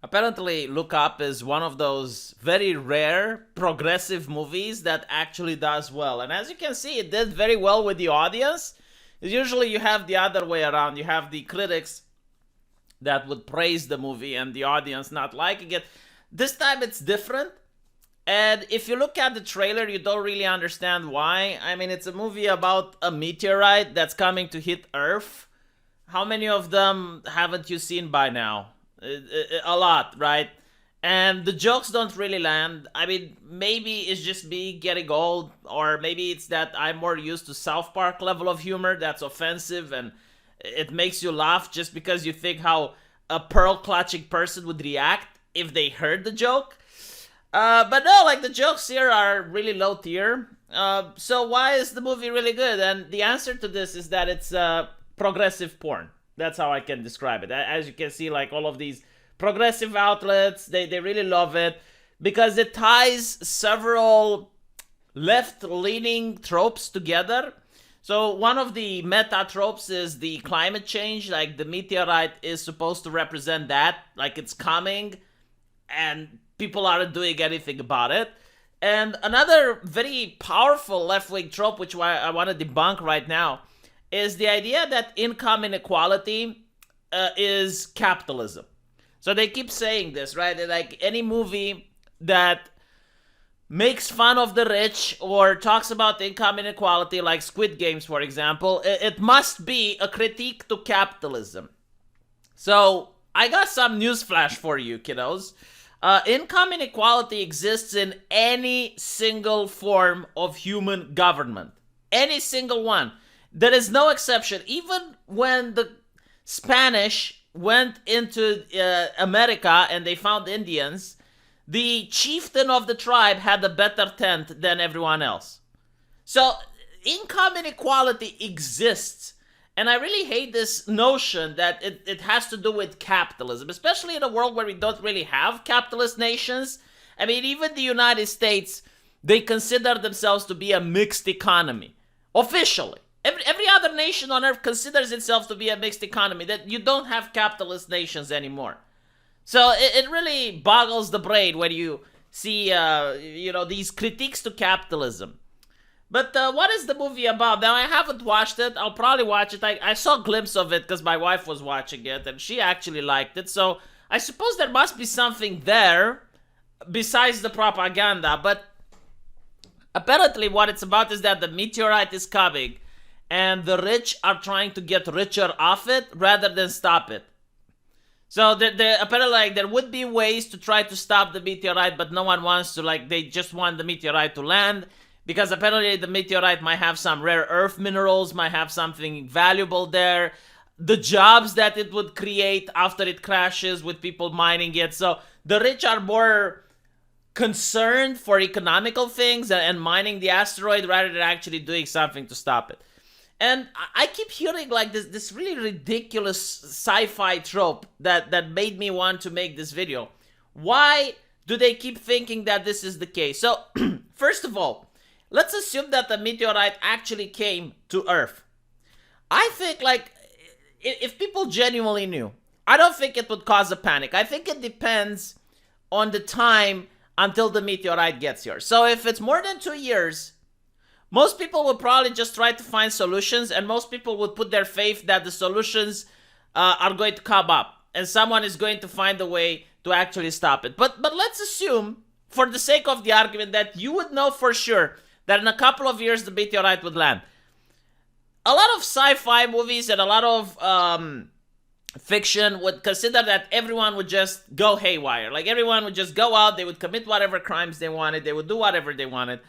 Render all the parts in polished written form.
Apparently, Look Up is one of those very rare progressive movies that actually does well. And as you can see, it did very well with the audience. Usually, you have the other way around. You have the critics that would praise the movie and the audience not liking it. This time, it's different. And if you look at the trailer, you don't really understand why. I mean, it's a movie about a meteorite that's coming to hit Earth. How many of them haven't you seen by now? A lot, right? And the jokes don't really land. I mean, maybe it's just me getting old, or maybe it's that I'm more used to South Park level of humor that's offensive and it makes you laugh just because you think how a pearl clutching person would react if they heard the joke. But no, like the jokes here are really low tier. So why is the movie really good? And the answer to this is that it's progressive porn. That's how I can describe it. As you can see, like all of these progressive outlets, they really love it because it ties several left-leaning tropes together. So one of the meta tropes is the climate change. Like the meteorite is supposed to represent that, like it's coming, and people aren't doing anything about it. And another very powerful left-wing trope, which I want to debunk right now, is the idea that income inequality is capitalism. So they keep saying this, right? Like any movie that makes fun of the rich or talks about income inequality, like Squid Games, for example, it must be a critique to capitalism. So I got some newsflash for you, kiddos. Income inequality exists in any single form of human government. Any single one. There is no exception. Even when the Spanish went into America and they found Indians, the chieftain of the tribe had a better tent than everyone else. So income inequality exists. And I really hate this notion that it has to do with capitalism, especially in a world where we don't really have capitalist nations. I mean, even the United States, they consider themselves to be a mixed economy, officially. Every other nation on earth considers itself to be a mixed economy, that you don't have capitalist nations anymore. So it really boggles the brain when you see, these critiques to capitalism. But what is the movie about? Now, I haven't watched it. I'll probably watch it. I saw a glimpse of it because my wife was watching it and she actually liked it. So I suppose there must be something there besides the propaganda. But apparently what it's about is that the meteorite is coming and the rich are trying to get richer off it rather than stop it. So apparently, like, there would be ways to try to stop the meteorite, but no one wants to. Like, they just want the meteorite to land because apparently the meteorite might have some rare earth minerals, might have something valuable there. The jobs that it would create after it crashes with people mining it. So the rich are more concerned for economical things and mining the asteroid rather than actually doing something to stop it. And I keep hearing like this really ridiculous sci-fi trope that made me want to make this video. Why do they keep thinking that this is the case? So, first of all, let's assume that the meteorite actually came to Earth. I think, like, if people genuinely knew, I don't think it would cause a panic. I think it depends on the time until the meteorite gets here. So if it's more than 2 years, most people would probably just try to find solutions, and most people would put their faith that the solutions are going to come up, and someone is going to find a way to actually stop it. But let's assume, for the sake of the argument, that you would know for sure that in a couple of years the meteorite would land. A lot of sci-fi movies and a lot of fiction would consider that everyone would just go haywire. Like, everyone would just go out, they would commit whatever crimes they wanted, they would do whatever they wanted.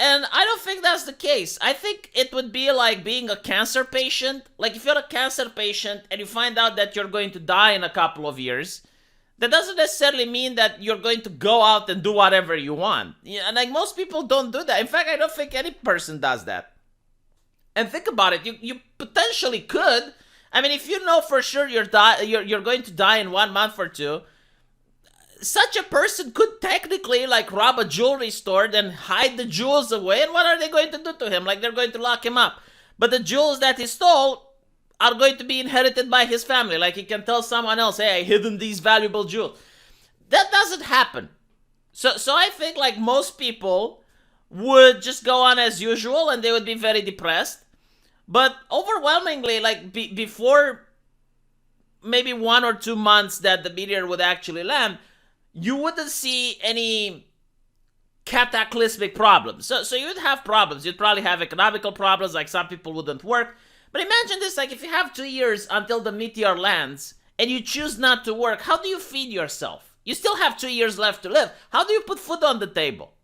And I don't think that's the case. I think it would be like being a cancer patient. Like, if you're a cancer patient and you find out that you're going to die in a couple of years, that doesn't necessarily mean that you're going to go out and do whatever you want. And like, most people don't do that. In fact, I don't think any person does that. And think about it. You potentially could. I mean, if you know for sure you're going to die in 1 month or two, such a person could technically, like, rob a jewelry store, then hide the jewels away, and what are they going to do to him? Like, they're going to lock him up. But the jewels that he stole, are going to be inherited by his family. Like he can tell someone else, hey, I hidden these valuable jewels. That doesn't happen. So I think like most people would just go on as usual and they would be very depressed. But overwhelmingly, like before maybe 1 or 2 months that the meteor would actually land, you wouldn't see any cataclysmic problems. So you'd have problems. You'd probably have economical problems, like some people wouldn't work. But imagine this, like if you have 2 years until the meteor lands and you choose not to work, how do you feed yourself? You still have 2 years left to live. How do you put food on the table?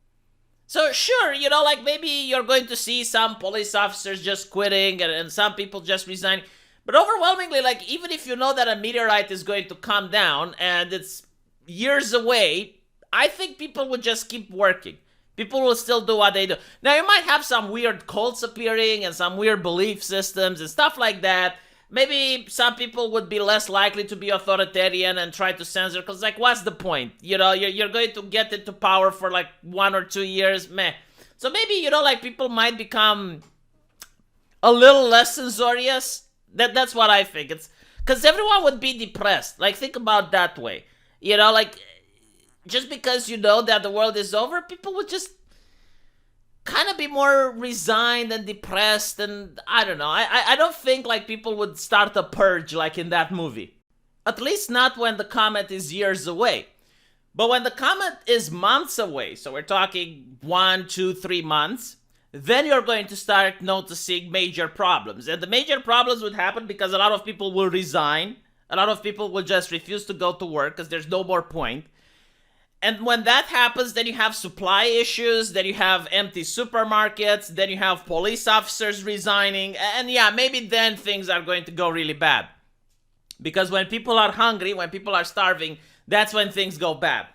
So sure, like maybe you're going to see some police officers just quitting and some people just resigning. But overwhelmingly, like even if you know that a meteorite is going to come down and it's years away, I think people would just keep working. People will still do what they do. Now, you might have some weird cults appearing and some weird belief systems and stuff like that. Maybe some people would be less likely to be authoritarian and try to censor, because, like, what's the point? You're going to get into power for, like, 1 or 2 years, meh. So maybe, like, people might become a little less censorious. That's what I think. It's because everyone would be depressed. Like, think about that way. Like, just because you know that the world is over, people would just kind of be more resigned and depressed, and I don't know. I don't think like people would start a purge like in that movie. At least not when the comet is years away. But when the comet is months away, so we're talking 1, 2, 3 months, then you're going to start noticing major problems. And the major problems would happen because a lot of people will resign. A lot of people will just refuse to go to work because there's no more point. And when that happens, then you have supply issues, then you have empty supermarkets, then you have police officers resigning, and yeah, maybe then things are going to go really bad. Because when people are hungry, when people are starving, that's when things go bad.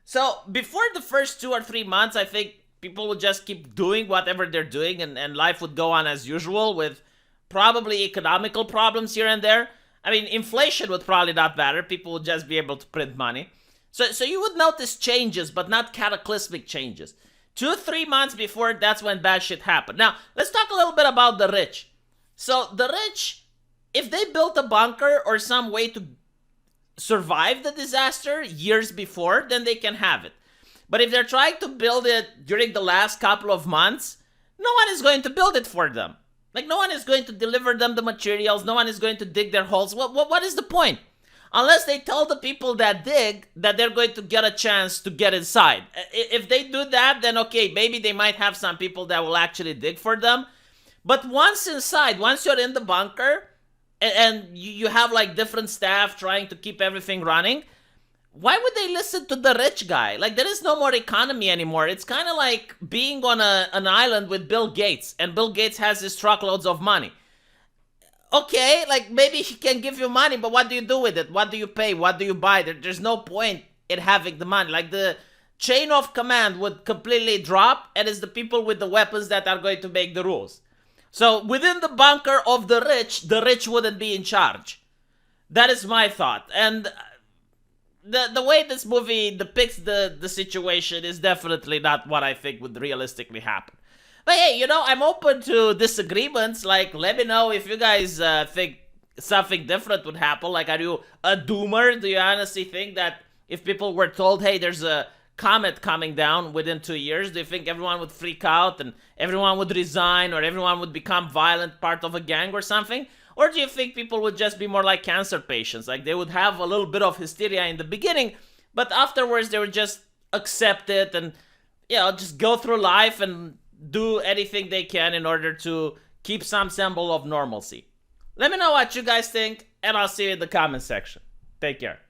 So before the first 2 or 3 months, I think people would just keep doing whatever they're doing, and life would go on as usual with probably economical problems here and there. I mean, inflation would probably not matter. People would just be able to print money. So you would notice changes, but not cataclysmic changes. 2 or 3 months before, that's when bad shit happened. Now, let's talk a little bit about the rich. So the rich, if they built a bunker or some way to survive the disaster years before, then they can have it. But if they're trying to build it during the last couple of months, no one is going to build it for them. Like, no one is going to deliver them the materials. No one is going to dig their holes. What is the point? Unless they tell the people that dig that they're going to get a chance to get inside. If they do that, then okay, maybe they might have some people that will actually dig for them. But once inside, once you're in the bunker, and you have like different staff trying to keep everything running, why would they listen to the rich guy? Like, there is no more economy anymore. It's kind of like being on an island with Bill Gates, and Bill Gates has his truckloads of money. Okay, like maybe he can give you money, but what do you do with it? What do you pay? What do you buy? There's no point in having the money. Like, the chain of command would completely drop, and it's the people with the weapons that are going to make the rules. So within the bunker of the rich wouldn't be in charge. That is my thought. And the way this movie depicts the situation is definitely not what I think would realistically happen. But hey, I'm open to disagreements. Like, let me know if you guys think something different would happen. Like, are you a doomer? Do you honestly think that if people were told, hey, there's a comet coming down within 2 years, do you think everyone would freak out and everyone would resign, or everyone would become violent, part of a gang or something? Or do you think people would just be more like cancer patients? Like, they would have a little bit of hysteria in the beginning, but afterwards they would just accept it and, just go through life and do anything they can in order to keep some symbol of normalcy. Let me know what you guys think, and I'll see you in the comment section. Take care.